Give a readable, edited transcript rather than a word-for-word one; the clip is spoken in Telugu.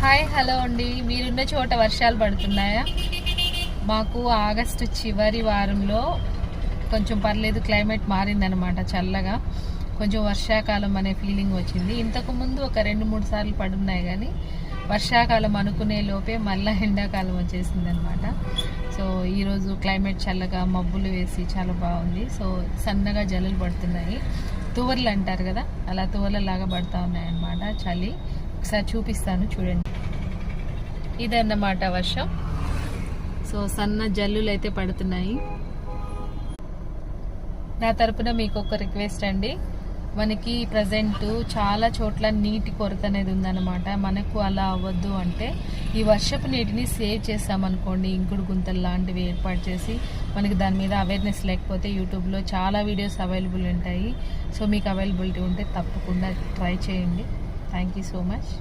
హాయ్ హలో అండి. మీరున్న చోట వర్షాలు పడుతున్నాయా? మాకు ఆగస్టు చివరి వారంలో కొంచెం పర్లేదు, క్లైమేట్ మారిందనమాట. చల్లగా కొంచెం వర్షాకాలం అనే ఫీలింగ్ వచ్చింది. ఇంతకుముందు ఒక 2-3 సార్లు పడున్నాయి, కానీ వర్షాకాలం అనుకునే లోపే మళ్ళీ ఎండాకాలం వచ్చేసింది అనమాట. సో ఈరోజు క్లైమేట్ చల్లగా మబ్బులు వేసి చాలా బాగుంది. సో సన్నగా జల్లులు పడుతున్నాయి, తువర్లు అంటారు కదా, అలా తువర్లలాగా పడుతూ ఉన్నాయి అన్నమాట. చలి ఒకసారి చూపిస్తాను చూడండి. ఇదన్నమాట వర్షం. సో సన్న జల్లులు అయితే పడుతున్నాయి. నా తరపున మీకు ఒక రిక్వెస్ట్ అండి, మనకి ప్రజెంట్ చాలా చోట్ల నీటి కొరత అనేది ఉందన్నమాట. మనకు అలా అవ్వద్దు అంటే ఈ వర్షపు నీటిని సేవ్ చేసామనుకోండి, ఇంకుడు గుంతలు లాంటివి ఏర్పాటు చేసి, మనకి దాని మీద అవేర్నెస్ లేకపోతే యూట్యూబ్లో చాలా వీడియోస్ అవైలబుల్ ఉంటాయి. సో మీకు అవైలబిలిటీ ఉంటే తప్పకుండా ట్రై చేయండి. Thank you so much.